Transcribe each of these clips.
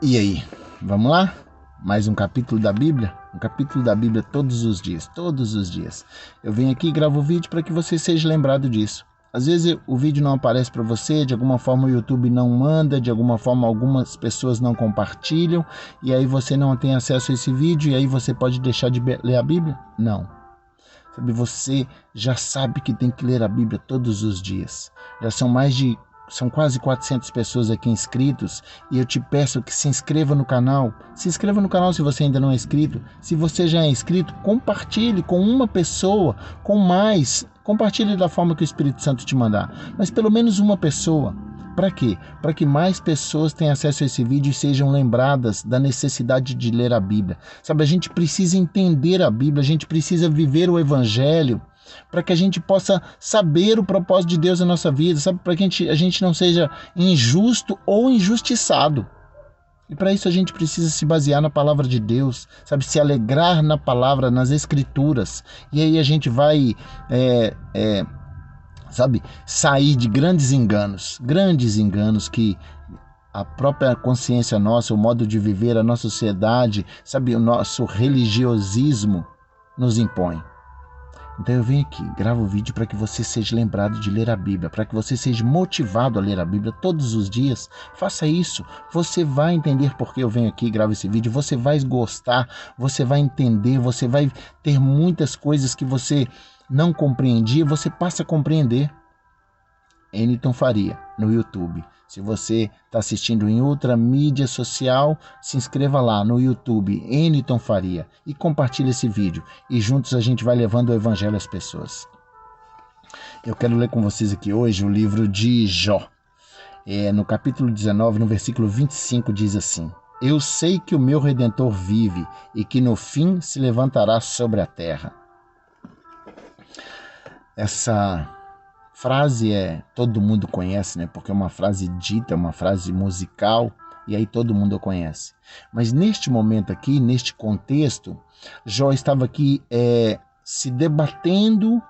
E aí, vamos lá? Mais um capítulo da Bíblia? Um capítulo da Bíblia todos os dias, todos os dias. Eu venho aqui e gravo o vídeo para que você seja lembrado disso. Às vezes o vídeo não aparece para você, de alguma forma o YouTube não manda, de alguma forma algumas pessoas não compartilham, e aí você não tem acesso a esse vídeo, e aí você pode deixar de ler a Bíblia? Não. Sabe, você já sabe que tem que ler a Bíblia todos os dias. São quase 400 pessoas aqui inscritos e eu te peço que se inscreva no canal. Se inscreva no canal se você ainda não é inscrito. Se você já é inscrito, compartilhe com uma pessoa, com mais. Compartilhe da forma que o Espírito Santo te mandar. Mas pelo menos uma pessoa. Para quê? Para que mais pessoas tenham acesso a esse vídeo e sejam lembradas da necessidade de ler a Bíblia. Sabe, a gente precisa entender a Bíblia, a gente precisa viver o Evangelho, para que a gente possa saber o propósito de Deus na nossa vida, sabe? Para que a gente não seja injusto ou injustiçado. E para isso a gente precisa se basear na palavra de Deus, sabe? Se alegrar na palavra, nas Escrituras. E aí a gente vai, sair de grandes enganos que a própria consciência nossa, o modo de viver, a nossa sociedade, sabe? O nosso religiosismo nos impõe. Então eu venho aqui, gravo o vídeo para que você seja lembrado de ler a Bíblia, para que você seja motivado a ler a Bíblia todos os dias. Faça isso, você vai entender por que eu venho aqui e gravo esse vídeo, você vai gostar, você vai entender, você vai ter muitas coisas que você não compreendia, você passa a compreender. Eniton Faria, no YouTube. Se você está assistindo em outra mídia social, se inscreva lá no YouTube, Eniton Faria, e compartilhe esse vídeo. E juntos a gente vai levando o Evangelho às pessoas. Eu quero ler com vocês aqui hoje o livro de Jó. No capítulo 19, no versículo 25, diz assim: Eu sei que o meu Redentor vive e que no fim se levantará sobre a terra. Essa frase todo mundo conhece, né? Porque é uma frase dita, uma frase musical, e aí todo mundo a conhece. Mas neste momento aqui, neste contexto, Jó estava aqui se debatendo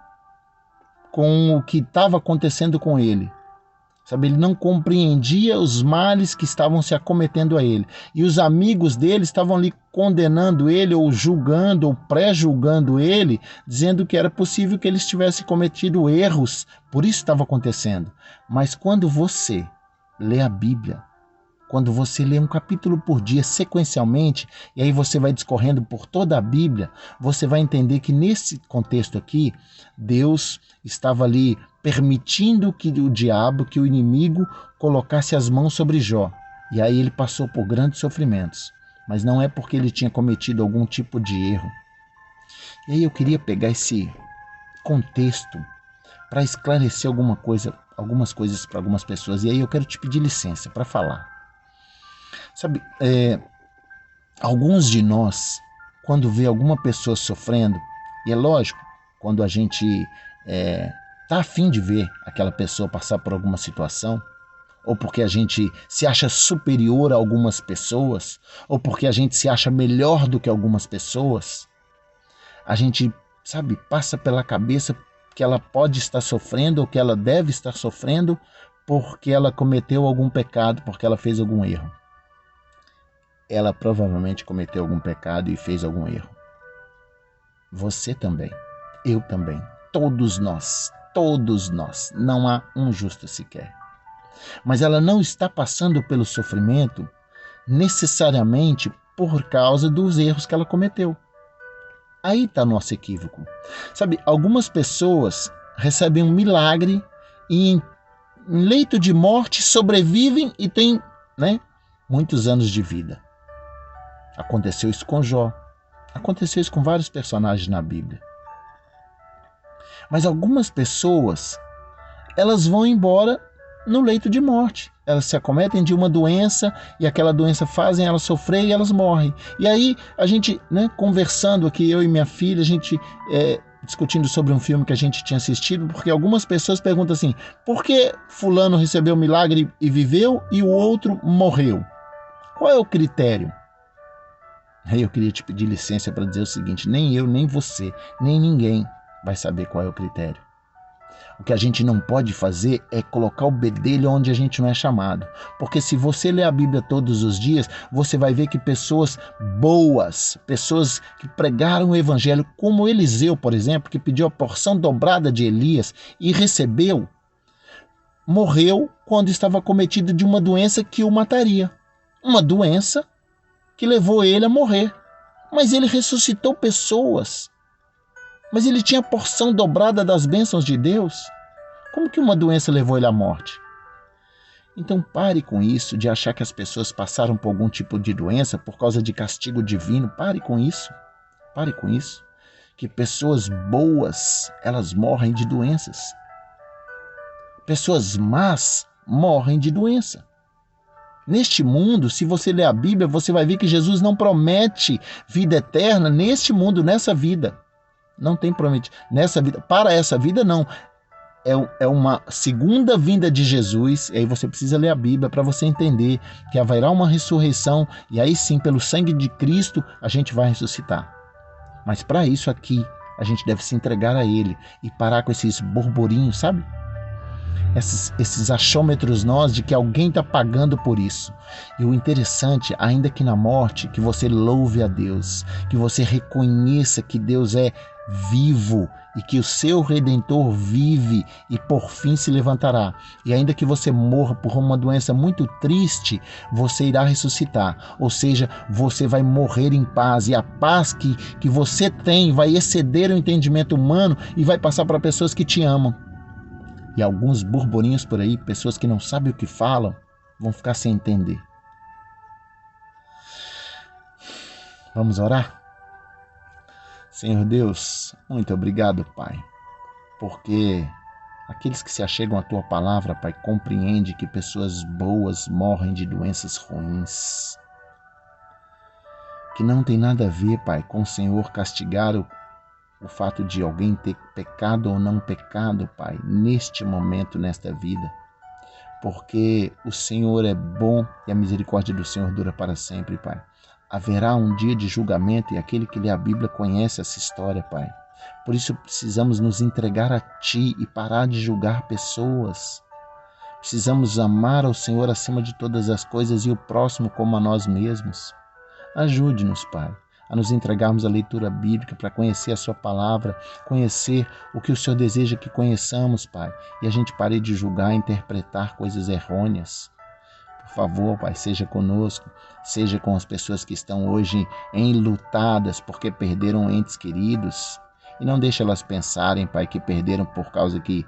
com o que estava acontecendo com ele. Sabe, ele não compreendia os males que estavam se acometendo a ele. E os amigos dele estavam ali condenando ele, ou julgando, ou pré-julgando ele, dizendo que era possível que ele tivesse cometido erros. Por isso estava acontecendo. Mas quando você lê a Bíblia, quando você lê um capítulo por dia sequencialmente, e aí você vai discorrendo por toda a Bíblia, você vai entender que nesse contexto aqui, Deus estava ali permitindo que o diabo, que o inimigo, colocasse as mãos sobre Jó. E aí ele passou por grandes sofrimentos. Mas não é porque ele tinha cometido algum tipo de erro. E aí eu queria pegar esse contexto para esclarecer algumas coisas para algumas pessoas. E aí eu quero te pedir licença para falar. Sabe, alguns de nós, quando vê alguma pessoa sofrendo, e é lógico, quando a gente está a fim de ver aquela pessoa passar por alguma situação, ou porque a gente se acha superior a algumas pessoas, ou porque a gente se acha melhor do que algumas pessoas, a gente, sabe, passa pela cabeça que ela pode estar sofrendo, ou que ela deve estar sofrendo, porque ela cometeu algum pecado, porque ela fez algum erro. Ela provavelmente cometeu algum pecado e fez algum erro. Você também, eu também, todos nós, não há um justo sequer. Mas ela não está passando pelo sofrimento necessariamente por causa dos erros que ela cometeu. Aí está nosso equívoco. Sabe, algumas pessoas recebem um milagre e em leito de morte sobrevivem e têm, muitos anos de vida. Aconteceu isso com Jó. Aconteceu isso com vários personagens na Bíblia. Mas algumas pessoas, elas vão embora no leito de morte. Elas se acometem de uma doença e aquela doença fazem elas sofrer e elas morrem. E aí a gente, conversando aqui, eu e minha filha, a gente discutindo sobre um filme que a gente tinha assistido, porque algumas pessoas perguntam assim: por que fulano recebeu o milagre e viveu e o outro morreu? Qual é o critério? Aí eu queria te pedir licença para dizer o seguinte: nem eu, nem você, nem ninguém vai saber qual é o critério. O que a gente não pode fazer é colocar o bedelho onde a gente não é chamado. Porque se você ler a Bíblia todos os dias, você vai ver que pessoas boas, pessoas que pregaram o evangelho, como Eliseu, por exemplo, que pediu a porção dobrada de Elias e recebeu, morreu quando estava cometido de uma doença que o mataria. Uma doença que levou ele a morrer. Mas ele ressuscitou pessoas. Mas ele tinha a porção dobrada das bênçãos de Deus. Como que uma doença levou ele à morte? Então pare com isso de achar que as pessoas passaram por algum tipo de doença por causa de castigo divino. Pare com isso. Pare com isso. Que pessoas boas, elas morrem de doenças. Pessoas más morrem de doença. Neste mundo, se você ler a Bíblia, você vai ver que Jesus não promete vida eterna neste mundo, nessa vida. Não tem prometido. Nessa vida, para essa vida, não. É uma segunda vinda de Jesus, e aí você precisa ler a Bíblia para você entender que haverá uma ressurreição, e aí sim, pelo sangue de Cristo, a gente vai ressuscitar. Mas para isso aqui, a gente deve se entregar a Ele e parar com esses burburinhos, sabe? Esses achômetros nós de que alguém está pagando por isso. E o interessante, ainda que na morte, que você louve a Deus, que você reconheça que Deus é vivo e que o seu Redentor vive e por fim se levantará. E ainda que você morra por uma doença muito triste, você irá ressuscitar. Ou seja, você vai morrer em paz, e a paz que você tem vai exceder o entendimento humano e vai passar para pessoas que te amam. E alguns burburinhos por aí, pessoas que não sabem o que falam, vão ficar sem entender. Vamos orar? Senhor Deus, muito obrigado, Pai, porque aqueles que se achegam à Tua palavra, Pai, compreendem que pessoas boas morrem de doenças ruins, que não tem nada a ver, Pai, com o Senhor castigar o fato de alguém ter pecado ou não pecado, Pai, neste momento, nesta vida, porque o Senhor é bom e a misericórdia do Senhor dura para sempre, Pai. Haverá um dia de julgamento e aquele que lê a Bíblia conhece essa história, Pai. Por isso precisamos nos entregar a Ti e parar de julgar pessoas. Precisamos amar ao Senhor acima de todas as coisas e o próximo como a nós mesmos. Ajude-nos, Pai, a nos entregarmos à leitura bíblica para conhecer a Sua palavra, conhecer o que o Senhor deseja que conheçamos, Pai, e a gente pare de julgar e interpretar coisas errôneas. Por favor, Pai, seja conosco, seja com as pessoas que estão hoje enlutadas porque perderam entes queridos, e não deixe elas pensarem, Pai, que perderam por causa que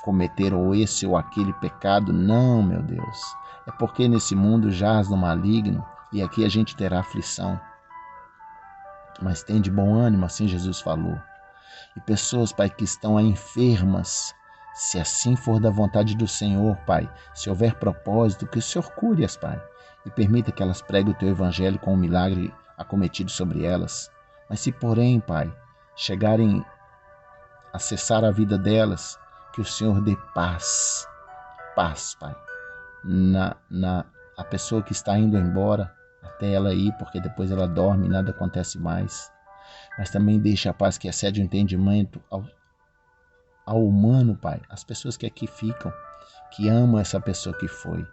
cometeram esse ou aquele pecado. Não, meu Deus, é porque nesse mundo jaz no maligno e aqui a gente terá aflição. Mas tem de bom ânimo, assim Jesus falou. E pessoas, Pai, que estão aí enfermas, se assim for da vontade do Senhor, Pai, se houver propósito, que o Senhor cure-as, Pai, e permita que elas preguem o Teu Evangelho com o milagre acometido sobre elas. Mas se, porém, Pai, chegarem a cessar a vida delas, que o Senhor dê paz, Pai, a pessoa que está indo embora, até ela ir, porque depois ela dorme e nada acontece mais. Mas também deixa a paz que excede o entendimento ao humano, Pai, as pessoas que aqui ficam, que amam essa pessoa que foi.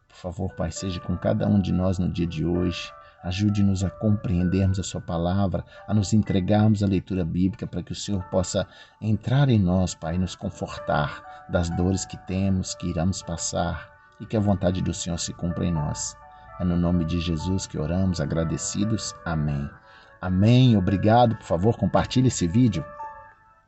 Por favor, Pai, seja com cada um de nós no dia de hoje. Ajude-nos a compreendermos a Sua palavra, a nos entregarmos à leitura bíblica, para que o Senhor possa entrar em nós, Pai, e nos confortar das dores que temos, que iremos passar, e que a vontade do Senhor se cumpra em nós. É no nome de Jesus que oramos, agradecidos. Amém. Amém. Obrigado. Por favor, compartilhe esse vídeo.